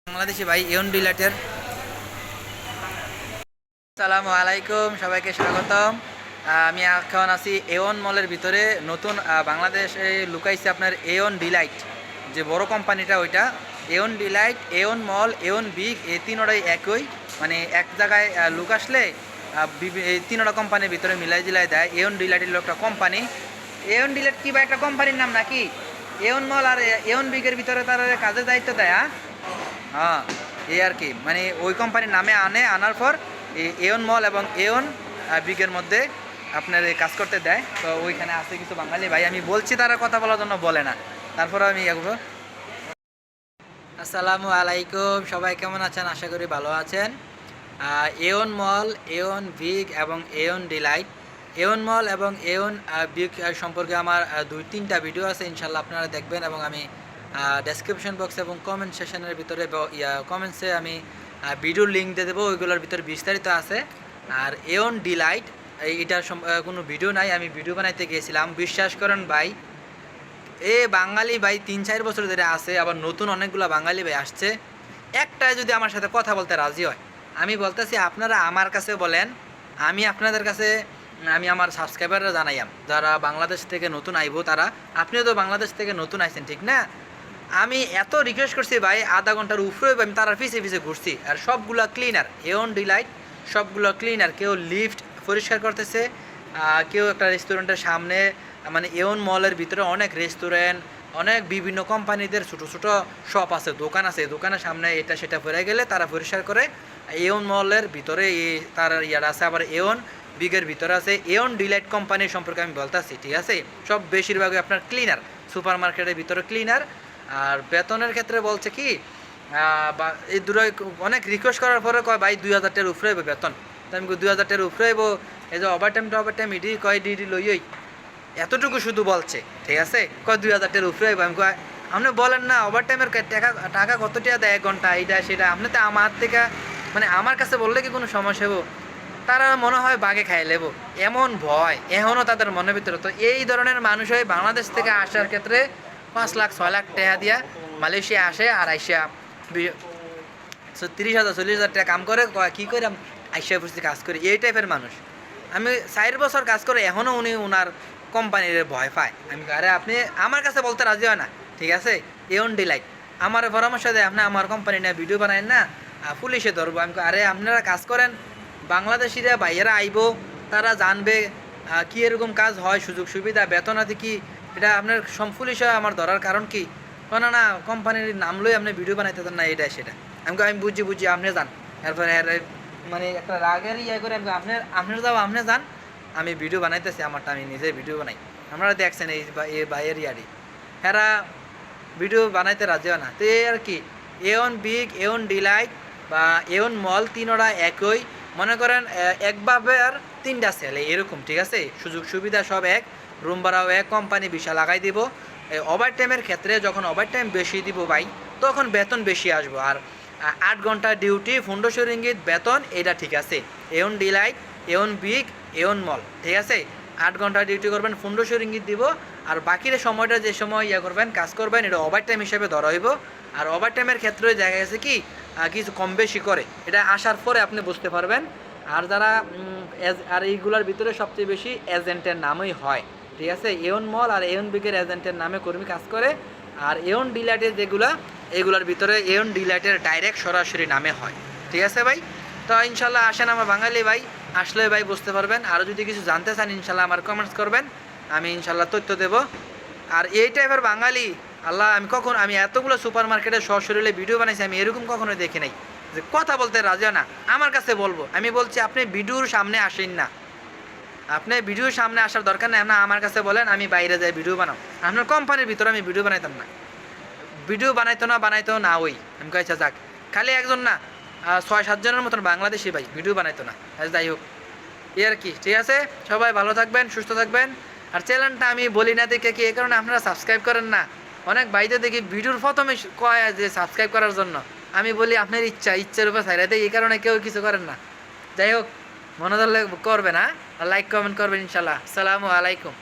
বাংলাদেশি ভাই এওন ডিলাইটের। আসসালামু আলাইকুম, সবাইকে স্বাগতম। আমি এখন আছি এওন মলের ভিতরে। নতুন বাংলাদেশে লুকাইছে আপনার এওন ডিলাইট, যে বড় কোম্পানিটা ওইটা। এওন ডিলাইট, এওন মল, এওন বিগ, এই তিনোটাই একই, মানে এক জায়গায় লুক আসলে এই তিনোটা কোম্পানির ভিতরে মিলাই জিলাই দেয়। এওন ডিলাইটের একটা কোম্পানি। এওন ডিলাইট কি বা একটা কোম্পানির নাম নাকি? এওন মল আর এওন বিগের ভিতরে তার কাজের দায়িত্ব দেয়। হ্যাঁ, এই আর কি, মানে ওই কোম্পানির নামে আনার পর এওন মল এবং এওন বিগের মধ্যে আপনার কাজ করতে দেয়। তো ওইখানে আছে কিছু বাঙালি ভাই, আমি বলছি তারা কথা বলার জন্য বলে না, তারপরে আমি এগুলো। আসসালামু আলাইকুম, সবাই কেমন আছেন? আশা করি ভালো আছেন। এওন মল, এওন বিগ এবং এওন ডিলাইট, এওন মল এবং এওন বিগ সম্পর্কে আমার 2-3টা ভিডিও আছে, ইনশাল্লাহ আপনারা দেখবেন। এবং আমি ডেসক্রিপশন বক্স এবং কমেন্ট সেশনের ভিতরে কমেন্টসে আমি ভিডিওর লিঙ্ক দিয়ে দেবো, ওইগুলোর ভিতরে বিস্তারিত আছে। আর এওন ডিলাইট এটার কোনো ভিডিও নাই, আমি ভিডিও বানাইতে গিয়েছিলাম। বিশ্বাস করেন ভাই, বাঙালি ভাই 3-4 বছর ধরে আছে, আবার নতুন অনেকগুলো বাঙালি ভাই আসছে। একটাই যদি আমার সাথে কথা বলতে রাজি হয়, আমি বলতেছি আপনারা আমার কাছে বলেন, আমি আপনাদের কাছে, আমি আমার সাবস্ক্রাইবাররা জানাইয়াম যারা বাংলাদেশ থেকে নতুন আইব তারা। আপনিও তো বাংলাদেশ থেকে নতুন আইছেন, ঠিক না? আমি এত রিকোয়েস্ট করছি ভাই, আধা ঘন্টার উপরে আমি তারা পিছিয়ে ঘুরছি। আর সবগুলো ক্লিনার, এওন ডিলাইট সবগুলো ক্লিনার। কেউ লিফট পরিষ্কার করতেছে, কেউ একটা রেস্টুরেন্টের সামনে, মানে এওন মলের ভিতরে অনেক রেস্টুরেন্ট, অনেক বিভিন্ন কোম্পানিদের ছোটো ছোটো শপ আছে, দোকান আছে, দোকানের সামনে এটা সেটা পড়ে গেলে তারা পরিষ্কার করে। এওন মলের ভিতরে তার ইয়ার আছে, আবার এওন বিগের ভিতরে আছে। এওন ডিলাইট কোম্পানির সম্পর্কে আমি বলতেছি, ঠিক আছে? সব বেশিরভাগই আপনার ক্লিনার, সুপার মার্কেটের ভিতরে ক্লিনার। আর বেতনের ক্ষেত্রে বলছে কি, বা এই দূরে অনেক রিকোয়েস্ট করার পরে কয় ভাই 2000 টাকার উপরে হইব বেতন। তো আমি 2000 টাকার উপরে হইব, এই যে ওভার টাইম ইডি কয় ডিডি লইই, এতটুকু শুধু বলছে, ঠিক আছে? কয় 2000 টাকার উপরে হইব। আমি কয় আপনি বলেন না ওভার টাইমের টাকা কত টাকা দেয় 1 ঘন্টা, এইটা সেটা। আপনি তো আমার থেকে, মানে আমার কাছে বললে কি কোনো সমস্যা হবো? তারা মনে হয় বাগে খাই লেব, এমন ভয় এখনও তাদের মনের ভিতরে। তো এই ধরনের মানুষ হয় বাংলাদেশ থেকে আসার ক্ষেত্রে 5 লাখ 6 লাখ টাকা দিয়া মালয়েশিয়া আসে, আর আইসা 30,000 40,000 টাকা কাম করে, কী করে আইসা বুঝতে কাজ করি। এই টাইপের মানুষ। আমি 4 বছর কাজ করে এখনও উনি ওনার কোম্পানির ভয় পায়। আমি আরে আপনি আমার কাছে বলতে রাজি হয় না, ঠিক আছে? এওন ডিলাইট আমার পরামর্শ দেয়, আপনি আমার কোম্পানি নিয়ে ভিডিও বানায় না, পুলিশে ধরবো। আমি আরে আপনারা কাজ করেন, বাংলাদেশিরা ভাইয়েরা আইব, তারা জানবে কী এরকম কাজ হয়, সুযোগ সুবিধা, বেতন আছে কি, এটা আপনার পুলিশে আমার ধরার কারণ কি? না না, কোম্পানির নাম লই আপনি ভিডিও বানাইতে না, এটা সেটা। আমি বুঝি আপনি যান। এরপরে মানে একটা রাগের করে আপনার যাও, আপনি যান, আমি ভিডিও বানাইতেছি আমারটা, আমি নিজে ভিডিও বানাই। আপনারা দেখছেন এই বাইয়ের ইয়ারি, এরা ভিডিও বানাইতে রাজি হয় না। তো এই আর কি, এওন বিগ, এওন ডিলাইট বা এওন মল তিনোটা একই। মনে করেন একভাবে আর 3টা সেলে এরকম, ঠিক আছে? সুযোগ সুবিধা সব এক, রুম ভাড়াও এক, কোম্পানি বিশা লাগাই দিব। ওভার টাইমের ক্ষেত্রে যখন ওভার টাইম বেশি দিব ভাই, তখন বেতন বেশি আসবো। আর 8 ঘন্টা ডিউটি 1500 রিঙ্গিত বেতন, এটা ঠিক আছে। এওন ডিলাইট, এওন বিগ, এওন মল, ঠিক আছে? 8 ঘন্টা ডিউটি করবেন, 1500 রিঙ্গিত দিব। আর বাকির সময়টা যে সময় করবেন, কাজ করবেন, এটা ওভার টাইম হিসেবে ধরা হইব। আর ওভার টাইমের ক্ষেত্রে দেখা গেছে কি কিছু কম বেশি করে, এটা আসার পরে আপনি বুঝতে পারবেন। আর যারা আর এইগুলোর ভিতরে সবচেয়ে বেশি এজেন্টের নামই হয়, ঠিক আছে? এওন মল আর এওন বিগের এজেন্টের নামে কর্মী কাজ করে। আর এওন ডিলাইটের এগুলোর ভিতরে এওন ডিলাইটের ডাইরেক্ট সরাসরি নামে হয়, ঠিক আছে ভাই? তো ইনশাল্লাহ আসেন আমার বাঙালি ভাই, আসলে ভাই বুঝতে পারবেন। আরও যদি কিছু জানতে চান ইনশাল্লাহ আমার কমেন্টস করবেন, আমি ইনশাল্লাহ তথ্য দেব। আর এই টাইপের বাঙালি আল্লাহ, আমি এতগুলো সুপার মার্কেটে সশরীরে ভিডিও বানাইছি, আমি এরকম কখনোই দেখি নাই যে কথা বলতে রাজি না। আমার কাছে বলবো, আমি বলছি আপনি ভিডিওর সামনে আসেন না, আপনি ভিডিওর সামনে আসার দরকার নেই। আপনার আমার কাছে বলেন, আমি বাইরে যাই ভিডিও বানাও। আপনার কোম্পানির ভিতরে আমি ভিডিও বানাইতাম না, ভিডিও বানাইতো না ওই। আমি কয়েছে যাক, খালি একজন না, 6-7 জনের মতন বাংলাদেশি ভাই ভিডিও বানাইতো না। যাই হোক, এই আর কি, ঠিক আছে? সবাই ভালো থাকবেন, সুস্থ থাকবেন। আর চ্যানেলটা আমি বলি না দেখে কি, এই কারণে আপনারা সাবস্ক্রাইব করেন না। অনেক ভাইদের দেখি ভিডিওর প্রথমে কয় যে সাবস্ক্রাইব করার জন্য, আমি বলি আপনার ইচ্ছার উপর ছাইড়া দেয়, এই কারণে কেউ কিছু করেন না। যাই হোক, মনে ধরলে করবেন, হ্যাঁ? লাইক কমেন্ট করবেন ইনশাল্লাহ। আসসালামু আলাইকুম।